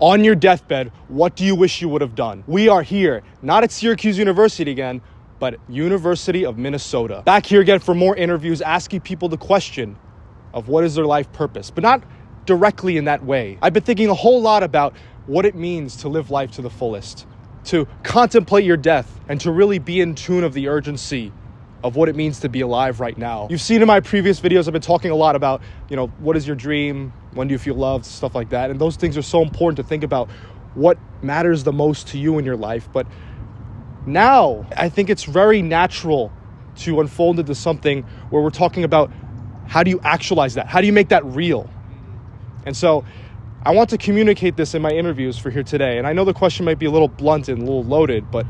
On your deathbed, what do you wish you would have done? We are here, not at Syracuse University again, but University of Minnesota. Back here again for more interviews, asking people the question of what is their life purpose, but not directly in that way. I've been thinking a whole lot about what it means to live life to the fullest, to contemplate your death, and to really be in tune of the urgency of what it means to be alive right now. You've seen in my previous videos, I've been talking a lot about, what is your dream? When do you feel loved? Stuff like that. And those things are so important to think about what matters the most to you in your life. But now I think it's very natural to unfold into something where we're talking about how do you actualize that? How do you make that real? And so I want to communicate this in my interviews for here today. And I know the question might be a little blunt and a little loaded, but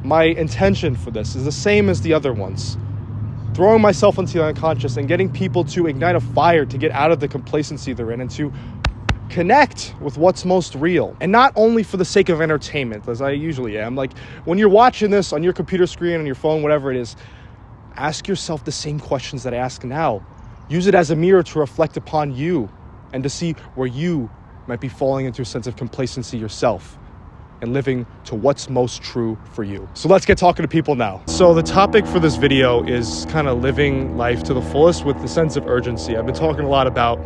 my intention for this is the same as the other ones. Throwing myself into the unconscious and getting people to ignite a fire to get out of the complacency they're in and to connect with what's most real. And not only for the sake of entertainment, as I usually am. Like when you're watching this on your computer screen, on your phone, whatever it is, ask yourself the same questions that I ask now. Use it as a mirror to reflect upon you and to see where you might be falling into a sense of complacency yourself and living to what's most true for you. So let's get talking to people now. So the topic for this video is kind of living life to the fullest with the sense of urgency. I've been talking a lot about,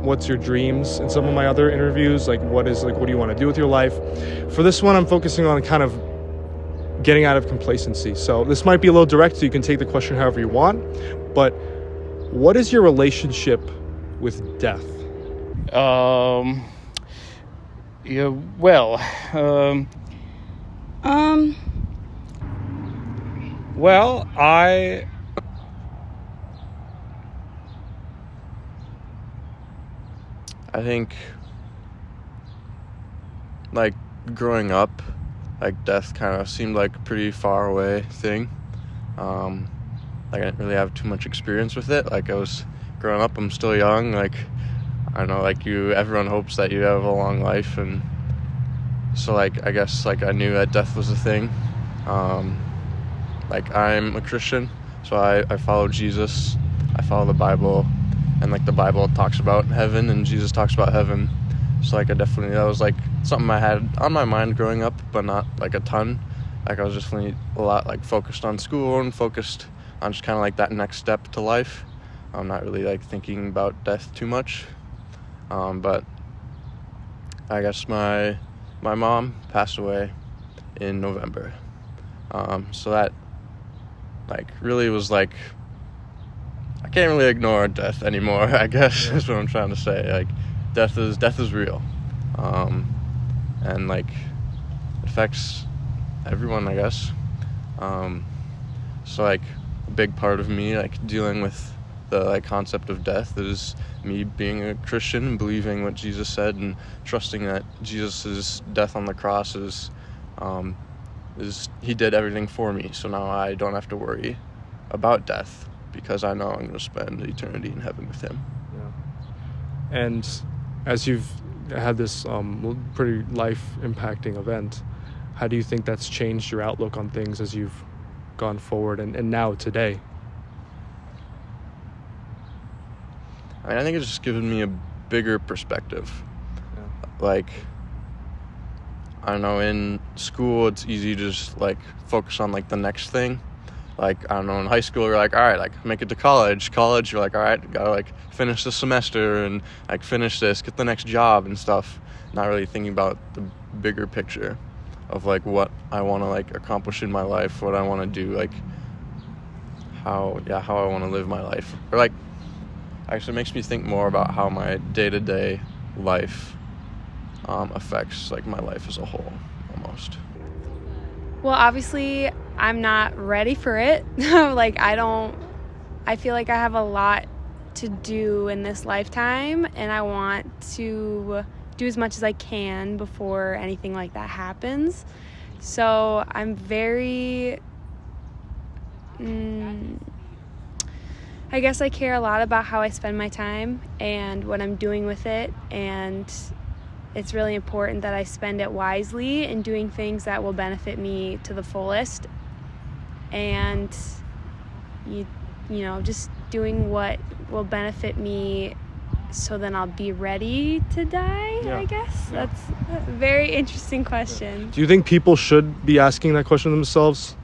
what's your dreams in some of my other interviews, what do you want to do with your life? For this one, I'm focusing on kind of getting out of complacency. So this might be a little direct, so you can take the question however you want, but what is your relationship with death? Yeah, well, I think, growing up, death kind of seemed like a pretty far away thing. I didn't really have too much experience with it. I was growing up, I'm still young, I know, everyone hopes that you have a long life, and so, I guess, I knew that death was a thing. I'm a Christian, so I follow Jesus, I follow the Bible, and, the Bible talks about heaven, and Jesus talks about heaven, so, that was, something I had on my mind growing up, but not, a ton. I was definitely a lot, focused on school and focused on just kind of, that next step to life. I'm not really, thinking about death too much. But I guess my mom passed away in November. So that really was I can't really ignore death anymore, I guess is what I'm trying to say. Death is real. And it affects everyone, I guess. So a big part of me dealing with the concept of death is me being a Christian and believing what Jesus said and trusting that Jesus' death on the cross is he did everything for me. So now I don't have to worry about death because I know I'm going to spend eternity in heaven with him. Yeah. And as you've had this pretty life-impacting event, how do you think that's changed your outlook on things as you've gone forward and now today? I think it's just given me a bigger perspective. Yeah. I don't know, in school, it's easy to just, focus on, the next thing. I don't know, in high school, you're all right, make it to college. College, you're all right, gotta, finish the semester and, finish this, get the next job and stuff. Not really thinking about the bigger picture of, what I want to, accomplish in my life, what I want to do, how I want to live my life. Or, actually makes me think more about how my day-to-day life affects my life as a whole almost. Well, obviously I'm not ready for it. I feel like I have a lot to do in this lifetime, and I want to do as much as I can before anything like that happens. So I'm very I guess I care a lot about how I spend my time and what I'm doing with it, and it's really important that I spend it wisely in doing things that will benefit me to the fullest, and just doing what will benefit me so then I'll be ready to die. I guess? Yeah. That's a very interesting question. Do you think people should be asking that question themselves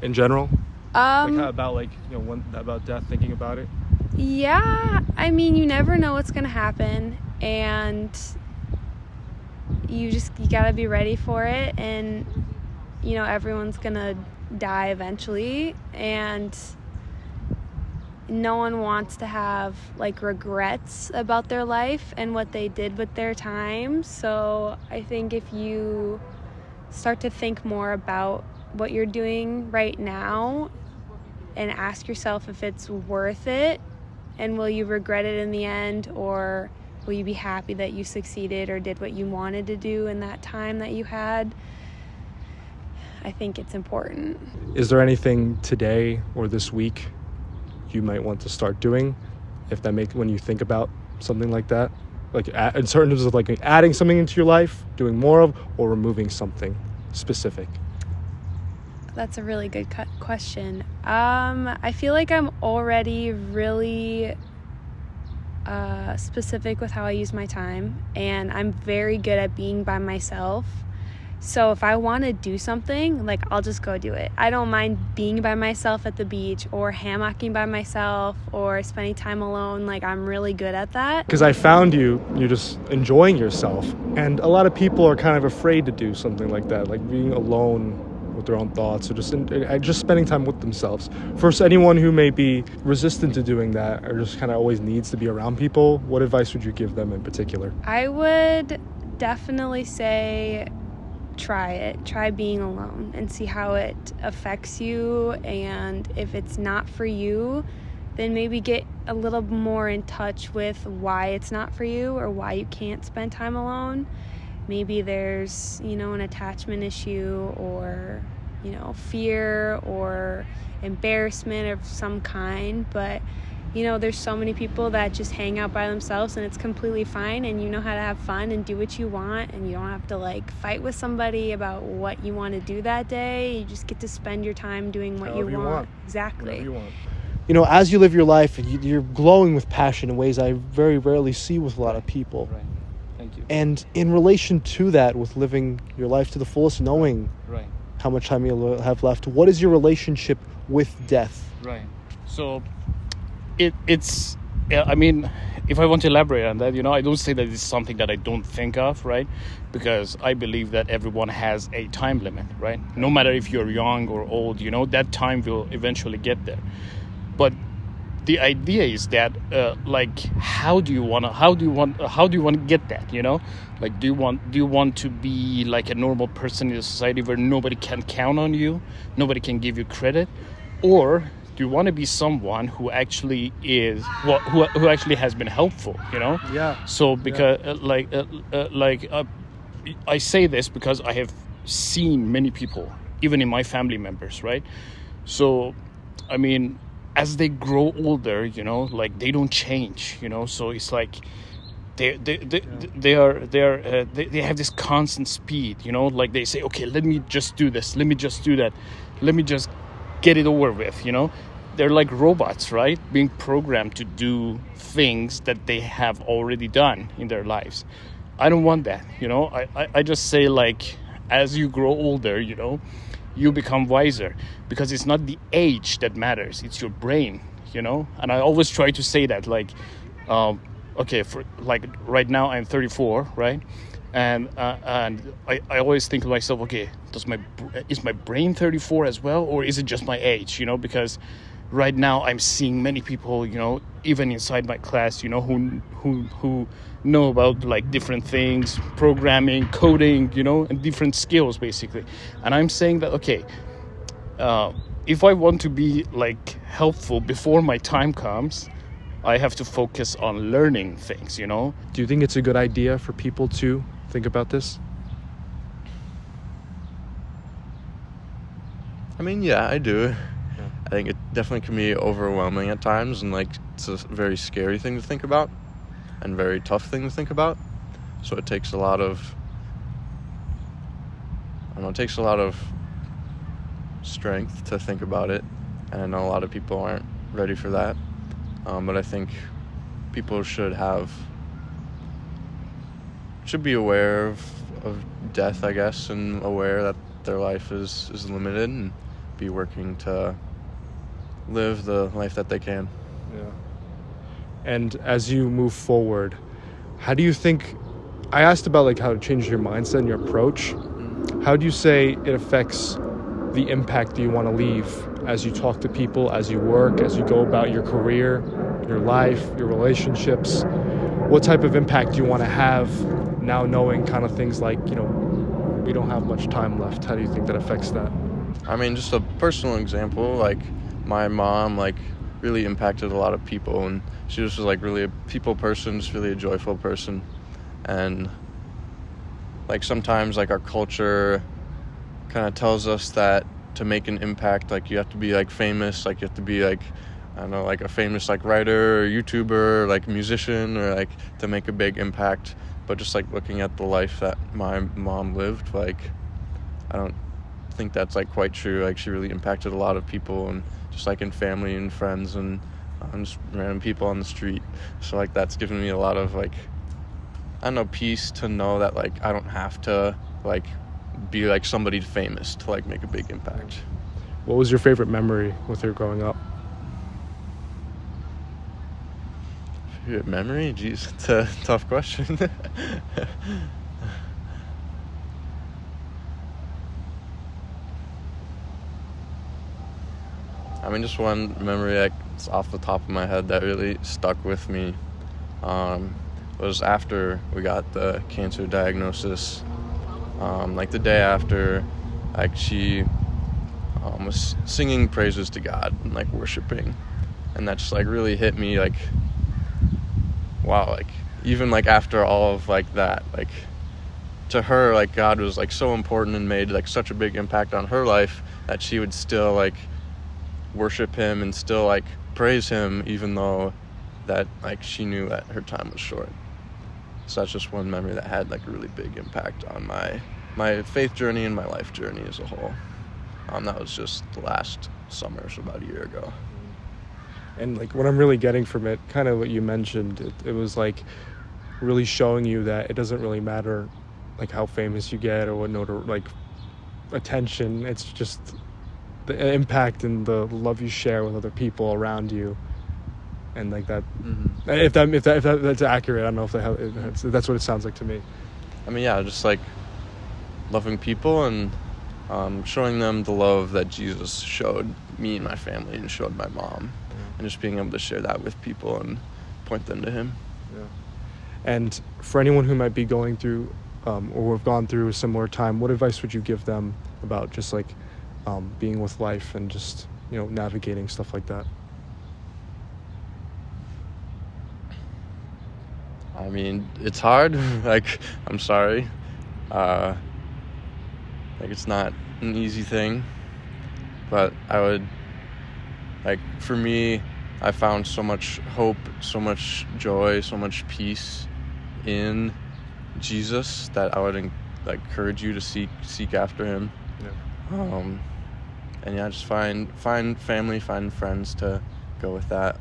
in general? About death, thinking about it? Yeah, I mean, you never know what's going to happen, and you got to be ready for it, and, everyone's going to die eventually, and no one wants to have, regrets about their life and what they did with their time. So I think if you start to think more about what you're doing right now and ask yourself if it's worth it, and will you regret it in the end, or will you be happy that you succeeded or did what you wanted to do in that time that you had, I think it's important. Is there anything today or this week you might want to start doing, when you think about something like that, in terms of adding something into your life, doing more of, or removing something specific? That's a really good question. I feel like I'm already really specific with how I use my time, and I'm very good at being by myself. So if I want to do something, I'll just go do it. I don't mind being by myself at the beach, or hammocking by myself, or spending time alone. I'm really good at that. Because I found you're just enjoying yourself. And a lot of people are kind of afraid to do something like that, like being alone with their own thoughts, or just spending time with themselves. For anyone who may be resistant to doing that, or just kind of always needs to be around people, what advice would you give them in particular? I would definitely say try being alone and see how it affects you, and if it's not for you, then maybe get a little more in touch with why it's not for you, or why you can't spend time alone. Maybe there's an attachment issue, or fear or embarrassment of some kind, but there's so many people that just hang out by themselves, and it's completely fine, and you know how to have fun and do what you want, and you don't have to fight with somebody about what you want to do that day. You just get to spend your time doing what you want. Exactly. You want. As you live your life, you're glowing with passion in ways I very rarely see with a lot of people. Right. Thank you. And in relation to that, with living your life to the fullest, knowing how much time you have left, what is your relationship with death? Right. So it's I mean, if I want to elaborate on that, I don't say that it's something that I don't think of, right? Because I believe that everyone has a time limit, right? No matter if you're young or old, that time will eventually get there. But the idea is that how do you want to get that, do you want to be like a normal person in a society where nobody can count on you, nobody can give you credit, or do you want to be someone who actually is who actually has been helpful, Yeah. So because I say this because I have seen many people, even in my family members, right? So I mean, as they grow older, they don't change, so it's they have this constant speed, they say, okay, let me just do this, let me just do that, let me just get it over with, they're like robots, right? Being programmed to do things that they have already done in their lives. I don't want that, I just say, as you grow older, you become wiser, because it's not the age that matters, it's your brain, and I always try to say that, okay, for right now I'm 34, right? And I always think to myself, okay, is my brain 34 as well, or is it just my age? Because right now I'm seeing many people, even inside my class, who know about different things, programming, coding, and different skills basically. And I'm saying that, okay, if I want to be helpful before my time comes, I have to focus on learning things, Do you think it's a good idea for people to think about this? I mean, yeah, I do. I think it definitely can be overwhelming at times, and it's a very scary thing to think about, and very tough thing to think about. So it takes a lot of, strength to think about it, and I know a lot of people aren't ready for that. But I think people should have should be aware of death, I guess, and aware that their life is limited, and be working to live the life that they can. Yeah. And as you move forward, how do you think, I asked about like how to change your mindset and your approach. How do you say it affects the impact that you want to leave as you talk to people, as you work, as you go about your career, your life, your relationships? What type of impact do you want to have now, knowing kind of things like, we don't have much time left? How do you think that affects that? I mean, just a personal example, like my mom, like, really impacted a lot of people, and she was just like really a people person, just really a joyful person. And like sometimes like our culture kind of tells us that to make an impact, like you have to be like famous, like you have to be like, I don't know, like a famous like writer or YouTuber or like musician, or like to make a big impact. But just like looking at the life that my mom lived, like I don't think that's like quite true. Like she really impacted a lot of people, and just like in family and friends, and just random people on the street. So like that's given me a lot of like, I don't know, peace to know that like I don't have to like be like somebody famous to like make a big impact. What was your favorite memory with her growing up? Favorite memory? Jeez, it's a tough question. I mean, just one memory that's off the top of my head that really stuck with me was after we got the cancer diagnosis. Like the day after, like she was singing praises to God and like worshiping, and that just like really hit me. Like, wow, like even like after all of like that, like to her, like God was like so important and made like such a big impact on her life that she would still like worship him and still like praise him, even though that like she knew that her time was short. So that's just one memory that had like a really big impact on my faith journey and my life journey as a whole. That was just last summer, so about a year ago. And like what I'm really getting from it, kind of what you mentioned, it was like really showing you that it doesn't really matter like how famous you get or what like attention. It's just the impact and the love you share with other people around you, and like that. Mm-hmm. If that's accurate, I don't know if that's what it sounds like to me. I mean, yeah, just like loving people and showing them the love that Jesus showed me and my family and showed my mom, and just being able to share that with people and point them to him. Yeah. And for anyone who might be going through or have gone through a similar time, what advice would you give them about just like being with life and just, navigating stuff like that? I mean, it's hard. Like, I'm sorry. Like, it's not an easy thing. But I would, like, for me, I found so much hope, so much joy, so much peace in Jesus that I would encourage you to seek after him. Yeah. And yeah, just find family, find friends to go with that.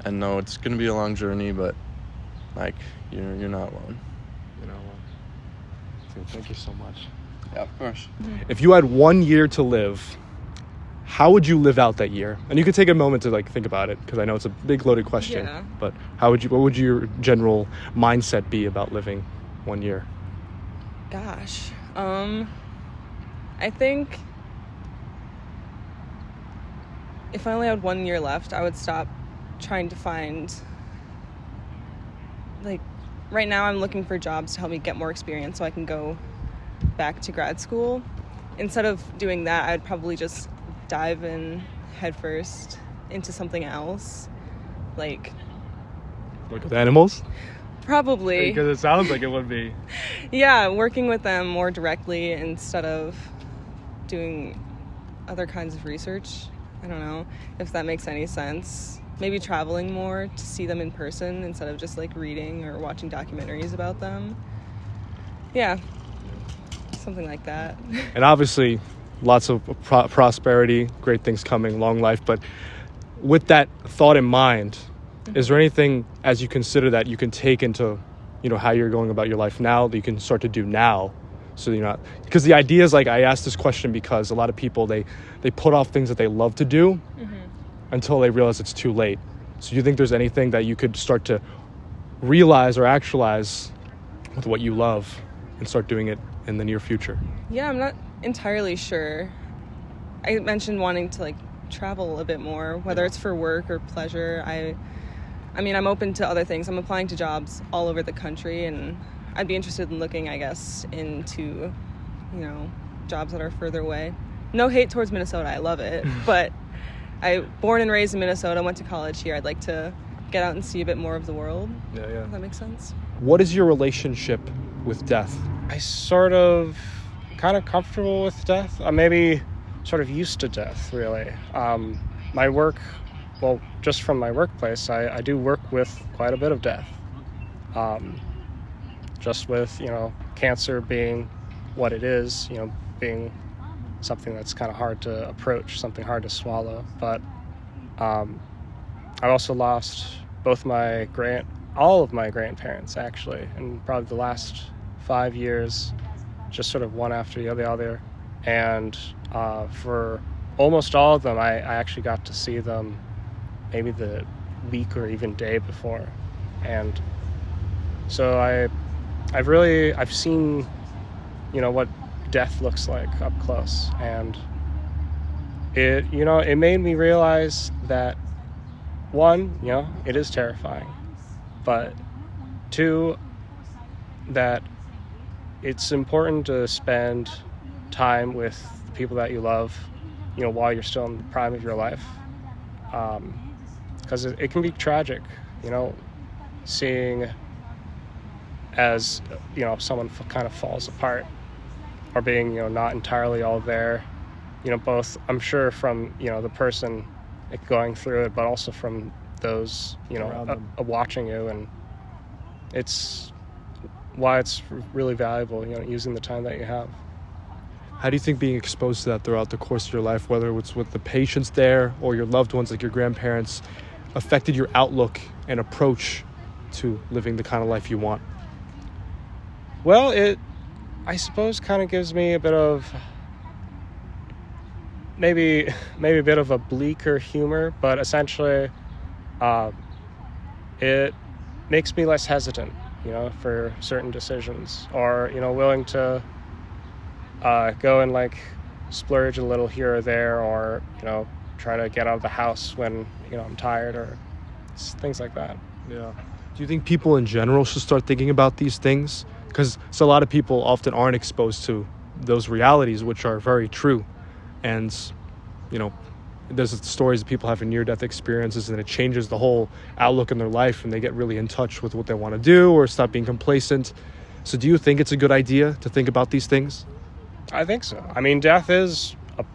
And know it's gonna be a long journey, but like you're not alone. You're not alone. Dude, thank you so much. Yeah, of course. If you had 1 year to live, how would you live out that year? And you could take a moment to like think about it, because I know it's a big loaded question. Yeah. But what would your general mindset be about living 1 year? Gosh, I think if I only had 1 year left, I would stop trying to find, like, right now I'm looking for jobs to help me get more experience so I can go back to grad school. Instead of doing that, I'd probably just dive in headfirst into something else, like with animals? Probably. Because it sounds like it would be. Yeah, working with them more directly instead of doing other kinds of research. I don't know if that makes any sense. Maybe traveling more to see them in person instead of just like reading or watching documentaries about them. Yeah, something like that. And obviously lots of prosperity, great things coming, long life. But with that thought in mind, is there anything as you consider that you can take into, how you're going about your life now that you can start to do now. So you're not, because the idea is like, I asked this question because a lot of people, they put off things that they love to do until they realize it's too late. So do you think there's anything that you could start to realize or actualize with what you love and start doing it in the near future? Yeah, I'm not entirely sure. I mentioned wanting to like travel a bit more, whether it's for work or pleasure. I mean, I'm open to other things. I'm applying to jobs all over the country, and I'd be interested in looking, I guess, into, jobs that are further away. No hate towards Minnesota. I love it. But born and raised in Minnesota, went to college here. I'd like to get out and see a bit more of the world. Yeah. If that makes sense. What is your relationship with death? I sort of kind of comfortable with death. Maybe sort of used to death, really. My work, just from my workplace, I do work with quite a bit of death. Just with, cancer being what it is, being something that's kind of hard to approach, something hard to swallow. But I also lost all of my grandparents, actually, in probably the last 5 years, just sort of one after the other. And for almost all of them, I actually got to see them maybe the week or even day before. And so I've seen, what death looks like up close. And it made me realize that, one, it is terrifying. But two, that it's important to spend time with the people that you love, while you're still in the prime of your life. Because it can be tragic, seeing as, someone kind of falls apart, or being, not entirely all there, both, I'm sure, from, the person going through it, but also from those, watching you. And it's why it's really valuable, using the time that you have. How do you think being exposed to that throughout the course of your life, whether it's with the patients there or your loved ones like your grandparents, affected your outlook and approach to living the kind of life you want? Well, I suppose, kind of gives me a bit of maybe a bit of a bleaker humor, but essentially it makes me less hesitant, for certain decisions, or, willing to go and like splurge a little here or there, or, try to get out of the house when, I'm tired, or things like that. Yeah. Do you think people in general should start thinking about these things? Because a lot of people often aren't exposed to those realities, which are very true. And, there's stories of people having near-death experiences, and it changes the whole outlook in their life, and they get really in touch with what they want to do or stop being complacent. So do you think it's a good idea to think about these things? I think so. I mean, death is an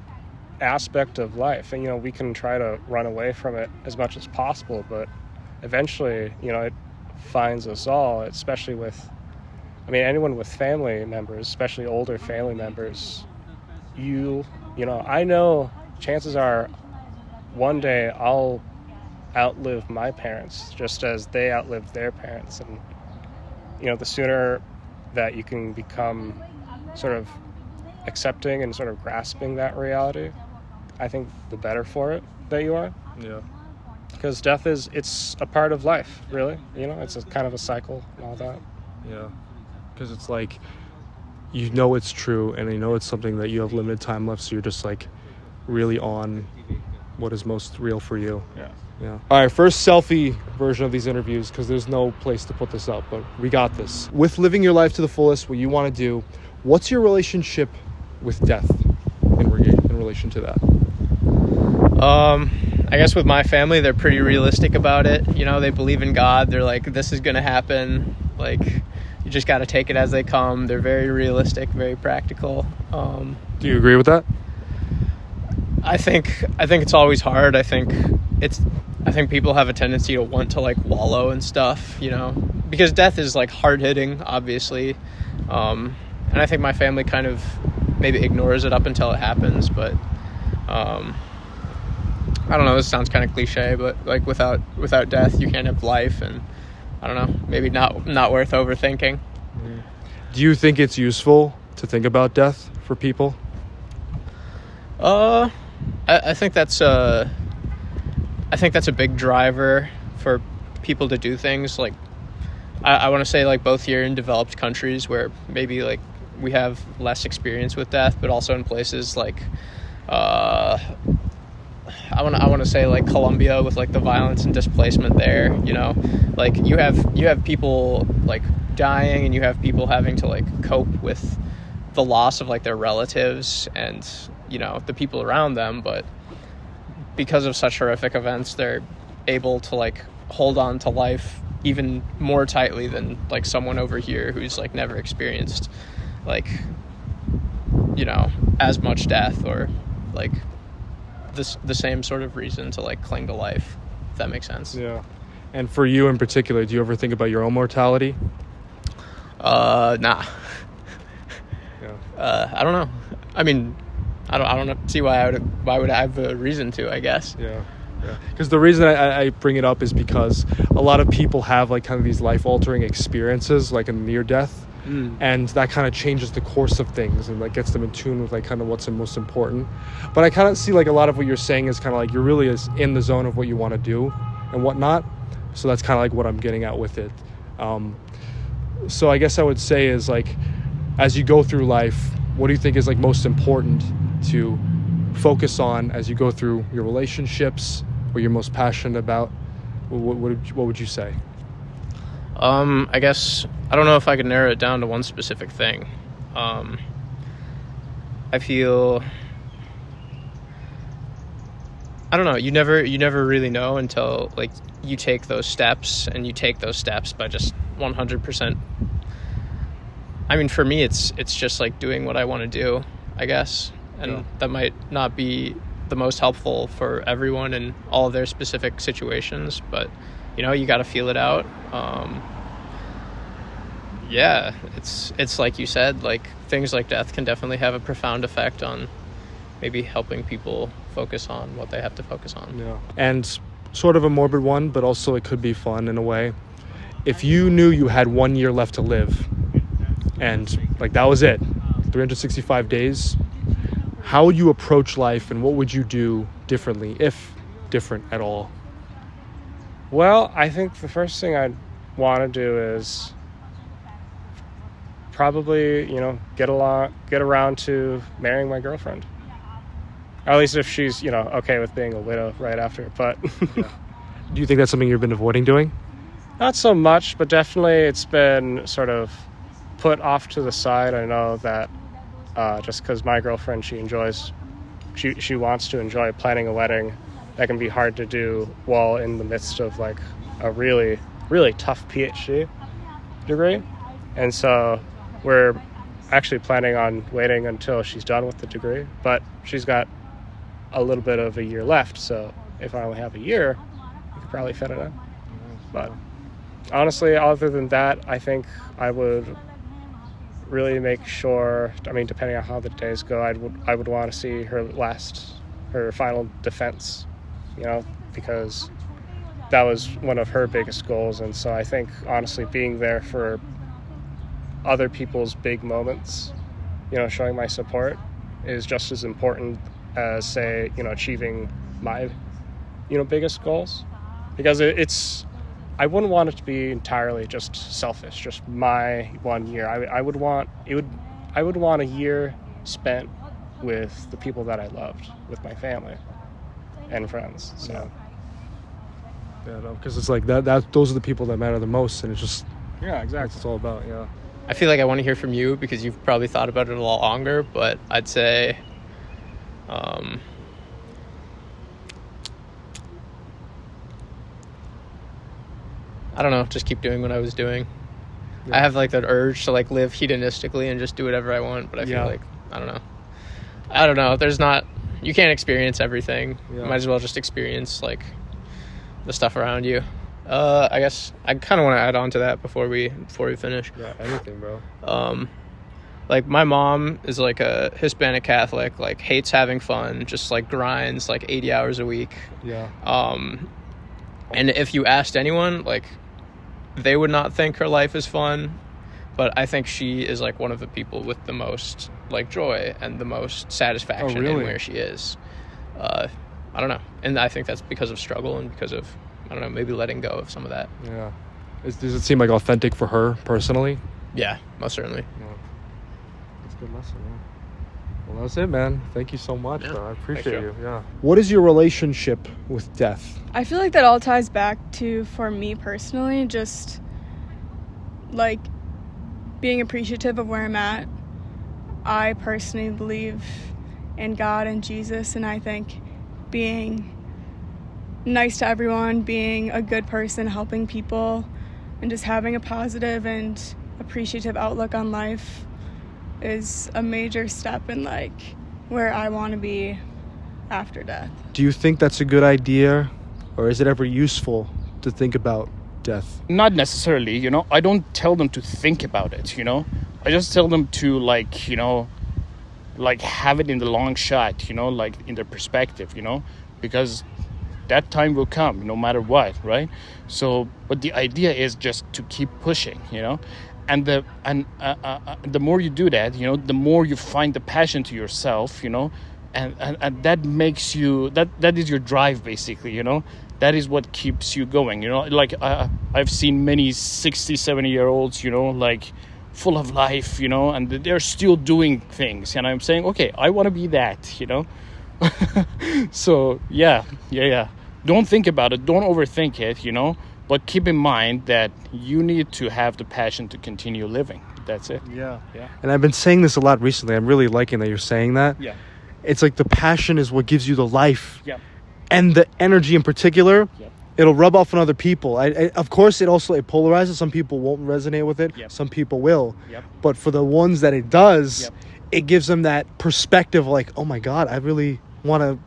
aspect of life, and, we can try to run away from it as much as possible, but eventually, it finds us all, especially with, anyone with family members, especially older family members. I know chances are one day I'll outlive my parents just as they outlived their parents. And, the sooner that you can become sort of accepting and sort of grasping that reality, I think the better for it that you are. Yeah. Because death it's a part of life, really. It's a kind of a cycle and all that. Yeah. Because it's like, it's true, and it's something that you have limited time left, so you're just like really on what is most real for you. Yeah. All right, first selfie version of these interviews, because there's no place to put this up, but we got this. With living your life to the fullest, what you want to do, what's your relationship with death in relation to that? I guess with my family, they're pretty realistic about it. They believe in God. They're like, this is going to happen. Like, you just got to take it as they come. They're very realistic, very practical. Do you agree with that? I think it's always hard. I think people have a tendency to want to like wallow and stuff, because death is like hard hitting, obviously. And I think my family kind of maybe ignores it up until it happens. But I don't know. This sounds kind of cliche, but like without death, you can't have life, and I don't know, maybe not worth overthinking. Do you think it's useful to think about death for people? I think that's a big driver for people to do things. Like, I want to say, like, both here in developed countries where maybe, like, we have less experience with death, but also in places like I want to say, like, Colombia, with, like, the violence and displacement there, you know, like, you have people, like, dying, and you have people having to, like, cope with the loss of, like, their relatives and, you know, the people around them. But because of such horrific events, they're able to, like, hold on to life even more tightly than, like, someone over here who's, like, never experienced, like, you know, as much death, or, like, the same sort of reason to, like, cling to life, if that makes sense. Yeah. And for you in particular, do you ever think about your own mortality? Nah. Yeah. I don't know. I mean, I don't see why would I have a reason to, I guess. Yeah. Because the reason I bring it up is because a lot of people have, like, kind of these life-altering experiences, like a near-death, and that kind of changes the course of things and, like, gets them in tune with, like, kind of what's the most important. But I kind of see, like, a lot of what you're saying is kind of like you're really in the zone of what you want to do and whatnot. So that's kind of like what I'm getting at with it. So I guess I would say is, like, as you go through life, what do you think is, like, most important to focus on as you go through your relationships, what you're most passionate about? What would you say? I guess I don't know if I could narrow it down to one specific thing. I feel, I don't know, you never really know until, like, you take those steps, and you take those steps by just 100%. I mean, for me, it's just, like, doing what I want to do, I guess. And that might not be the most helpful for everyone in all of their specific situations, but, you know, you got to feel it out. Yeah, it's like you said, like, things like death can definitely have a profound effect on maybe helping people focus on what they have to focus on. Yeah. And sort of a morbid one, but also it could be fun in a way. If you knew you had 1 year left to live, and, like, that was it, 365 days, how would you approach life, and what would you do differently, if different at all? Well, I think the first thing I'd want to do is probably, you know, get around to marrying my girlfriend. At least if she's, you know, okay with being a widow right after. But Do you think that's something you've been avoiding doing? not so much, but definitely it's been sort of put off to the side. I know that just because my girlfriend, she wants to enjoy planning a wedding, that can be hard to do while in the midst of, like, a really, really tough PhD degree. And so we're actually planning on waiting until she's done with the degree, but she's got a little bit of a year left. So if I only have a year, we could probably fit it in. But honestly, other than that, I think I would really make sure, I mean, depending on how the days go, I would want to see her final defense, you know, because that was one of her biggest goals. And so I think, honestly, being there for other people's big moments, you know, showing my support is just as important as, say, you know, achieving my, you know, biggest goals. Because I wouldn't want it to be entirely just selfish, just my 1 year. I would want a year spent with the people that I loved, with my family and friends. So Yeah, no, because it's like that those are the people that matter the most, and it's just, yeah, exactly. that's what it's all about. Yeah. I feel like I want to hear from you because you've probably thought about it a lot longer, but I'd say I don't know, just keep doing what I was doing. Yeah. I have, like, that urge to, like, live hedonistically and just do whatever I want, but I feel like I don't know, there's not, you can't experience everything. Yeah. Might as well just experience, like, the stuff around you. I guess I kind of want to add on to that before we finish. Yeah, anything, bro. Like, my mom is, like, a Hispanic Catholic, like, hates having fun, just, like, grinds, like, 80 hours a week. Yeah. And if you asked anyone, like, they would not think her life is fun, but I think she is like one of the people with the most like joy and the most satisfaction in where she is. I don't know, and I think that's because of struggle and because of, I don't know, maybe letting go of some of that. Yeah. Does it seem like authentic for her personally? Yeah, most certainly. Yeah. That's a good lesson. Yeah. Well, that's it, man. Thank you so much, bro. I appreciate you. Yeah. What is your relationship with death? I feel like that all ties back to, for me personally, just like being appreciative of where I'm at. I personally believe in God and Jesus, and I think being nice to everyone, being a good person, helping people, and just having a positive and appreciative outlook on life is a major step in like where I want to be after death. Do you think that's a good idea, or is it ever useful to think about death? Not necessarily, you know. I don't tell them to think about it, you know. I just tell them to like, you know, like have it in the long shot, you know, like in their perspective, you know, because that time will come no matter what, right? So, but the idea is just to keep pushing, you know. And the more you do that, you know, the more you find the passion to yourself, you know, and that makes you, that is your drive, basically, you know. That is what keeps you going, you know. Like I've seen many 60, 70-year-olds, you know, like full of life, you know, and they're still doing things. And I'm saying, okay, I want to be that, you know. So yeah. Don't think about it. Don't overthink it, you know. But keep in mind that you need to have the passion to continue living. That's it. Yeah. And I've been saying this a lot recently. I'm really liking that you're saying that. Yeah. It's like the passion is what gives you the life. Yeah. And the energy in particular, Yep. it'll rub off on other people. Of course, it polarizes. Some people won't resonate with it. Yep. Some people will. Yep. But for the ones that it does, Yep. it gives them that perspective like, oh my God, I really want to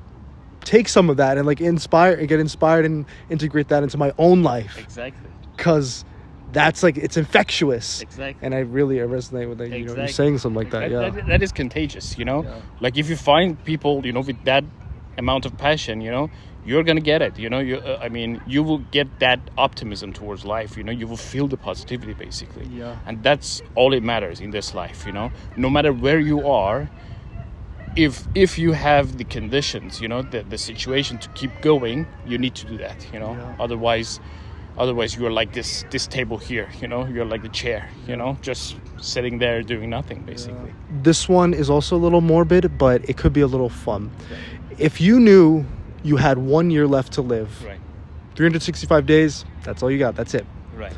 take some of that and like get inspired and integrate that into my own life. Exactly. Because that's like, it's infectious. Exactly. And I resonate with that. You know, you're saying something like that. Yeah. That is contagious, you know. Yeah. Like if you find people, you know, with that amount of passion, you know, you're gonna get it. You know, you will get that optimism towards life. You know, you will feel the positivity, basically. Yeah. And that's all it matters in this life. You know, no matter where you are, if you have the conditions, you know, the situation to keep going, you need to do that. You know, Yeah. otherwise you're like this table here. You know, you're like the chair. You know, just sitting there doing nothing, basically. This one is also a little morbid, but it could be a little fun. If you knew you had 1 year left to live, Right. 365 days, that's all you got. That's it. Right.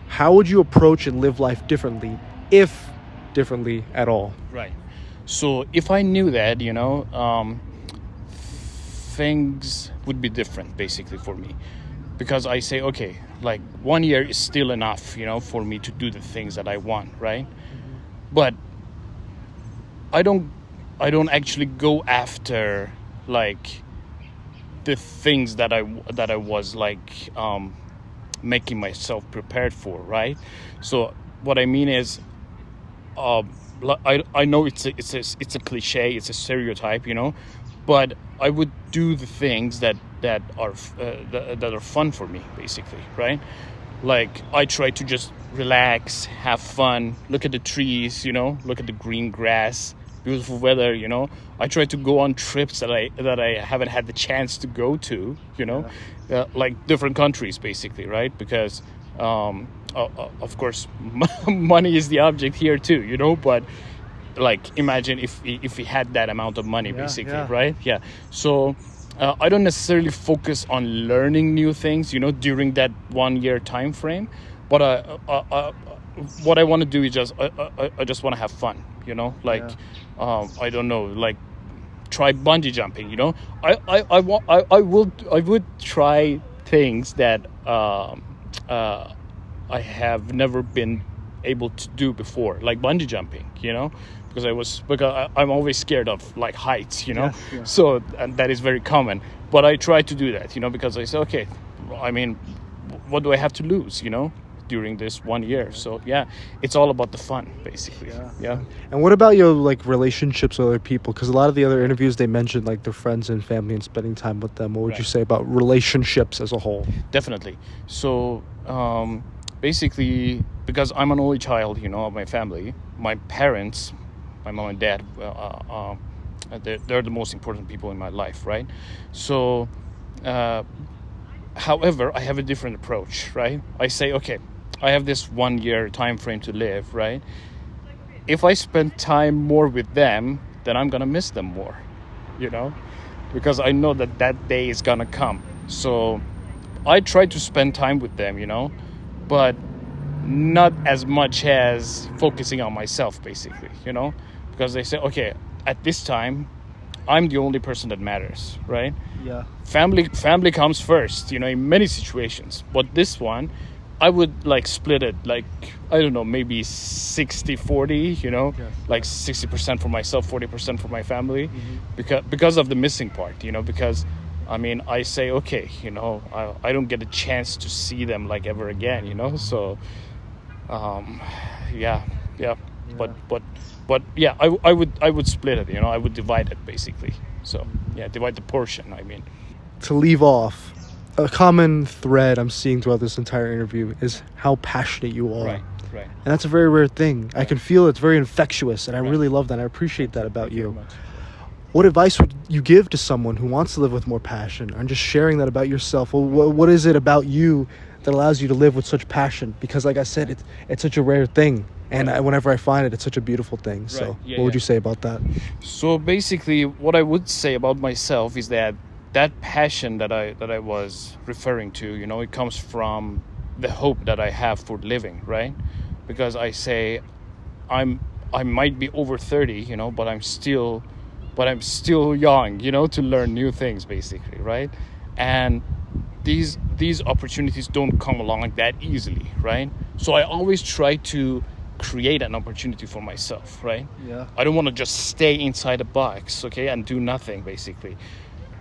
How would you approach and live life differently, if differently at all? Right. So if I knew that, you know, things would be different, basically, for me. Because I say, okay, like 1 year is still enough, you know, for me to do the things that I want, right? But I don't actually go after, like, the things that I was, like, making myself prepared for, right? So what I mean is, I know it's a cliche, it's a stereotype, you know, but I would do the things that are fun for me, basically, right? Like I try to just relax, have fun, look at the trees, you know, look at the green grass, beautiful weather, you know. I try to go on trips that I haven't had the chance to go to, you know, like different countries, basically, right? Because of course, money is the object here too, you know. But like, imagine if we had that amount of money, basically, right? Yeah. So I don't necessarily focus on learning new things, you know, during that 1 year time frame. But what I want to do is I just want to have fun, you know. Like I don't know, like try bungee jumping, you know. I would try things that I have never been able to do before, like bungee jumping, you know, because I'm always scared of like heights, you know. So and that is very common. But I try to do that, you know, because I say, okay, I mean, what do I have to lose, you know, during this 1 year? So yeah, it's all about the fun, basically. Yeah. And what about your like relationships with other people? Because a lot of the other interviews, they mentioned like their friends and family and spending time with them. What would you say about relationships as a whole? Definitely. So basically, because I'm an only child, of my family, my parents, my mom and dad, they're the most important people in my life, right? So, however, I have a different approach, right? I say, okay, I have this 1 year time frame to live, right? If I spend time more with them, then I'm gonna miss them more, because I know that day is gonna come. So I try to spend time with them, but not as much as focusing on myself, basically, because they say, okay, at this time, I'm the only person that matters, right? Yeah. Family comes first, in many situations. But this one, I would like split it, like, I don't know, maybe 60-40, Yes. like 60% for myself, 40% for my family, because of the missing part, because I say, okay, I don't get a chance to see them like ever again, so yeah. But yeah, I would split it, I would divide it basically. So yeah, divide the portion, To leave off, a common thread I'm seeing throughout this entire interview is how passionate you are. Right. And that's a very rare thing. I can feel it's very infectious, and I really love that. I appreciate that about you. What advice would you give to someone who wants to live with more passion, and just sharing that about yourself? Well, what is it about you that allows you to live with such passion? Because like I said, it's such a rare thing. And whenever I find it, it's such a beautiful thing. So what would you say about that? So basically, what I would say about myself is that passion that I was referring to, it comes from the hope that I have for living, right? Because I say I might be over 30, but I'm still young, to learn new things, basically, right? And these opportunities don't come along that easily, right? So I always try to create an opportunity for myself, right? Yeah. I don't want to just stay inside a box, okay, and do nothing, basically.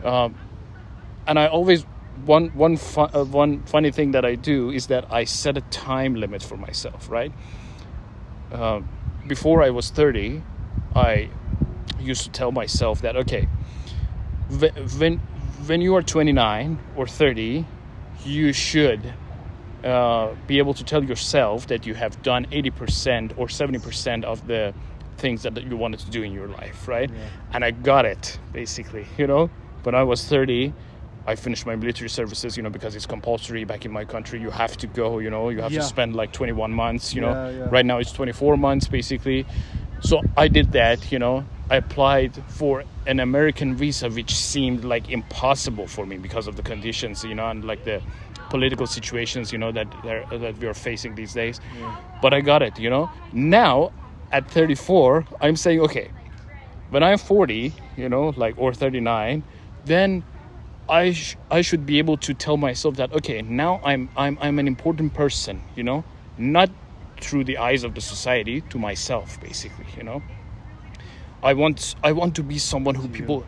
And I always one funny thing that I do is that I set a time limit for myself, right? Before I was 30, I used to tell myself that, okay, when you are 29 or 30, you should be able to tell yourself that you have done 80% or 70% of the things that you wanted to do in your life, right? Yeah. And I got it, basically, When I was 30, I finished my military services, because it's compulsory back in my country. You have to go, you have to spend like 21 months, Right now it's 24 months, basically. So I did that, I applied for an American visa, which seemed like impossible for me because of the conditions, and like the political situations, that we are facing these days. Yeah. But I got it, Now, at 34, I'm saying, okay, when I'm 40, or 39, then I should be able to tell myself that, okay, now I'm an important person, not through the eyes of the society, to myself, basically, I want to be someone who people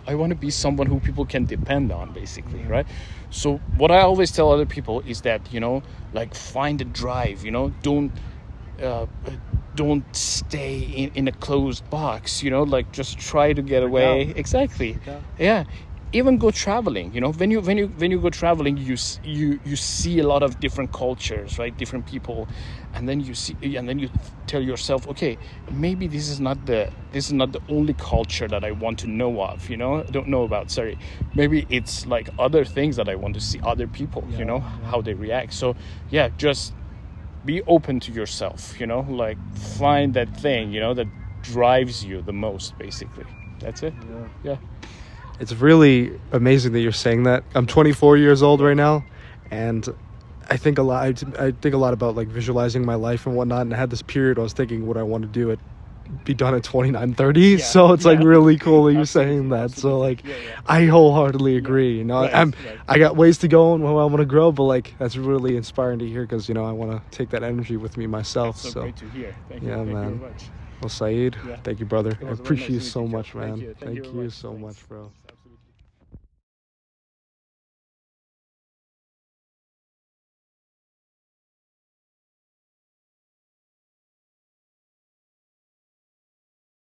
I want to be someone who people can depend on, basically, right? So what I always tell other people is that, like, find a drive, don't stay in a closed box, like, just try to get away. Exactly. Yeah. Even go traveling, when you go traveling, you see a lot of different cultures, right? Different people, and then you tell yourself, okay, maybe this is not the only culture that I want to know of, don't know about. Sorry, maybe it's like other things that I want to see, other people, how they react. So yeah, just be open to yourself, like find that thing, that drives you the most, basically. That's it. Yeah. It's really amazing that you're saying that. I'm 24 years old right now, and I think a lot. I think a lot about like visualizing my life and whatnot. And I had this period where I was thinking what I want to do be done at 29, 30. Yeah. So it's like really cool that you're saying that. So like, I wholeheartedly agree. I got ways to go and I want to grow, but like that's really inspiring to hear because I want to take that energy with me myself. That's so great to hear. Thank you. Man. Thank you very much. Well, Saeed, thank you, brother. I appreciate you so much, man. Thank you so much, bro.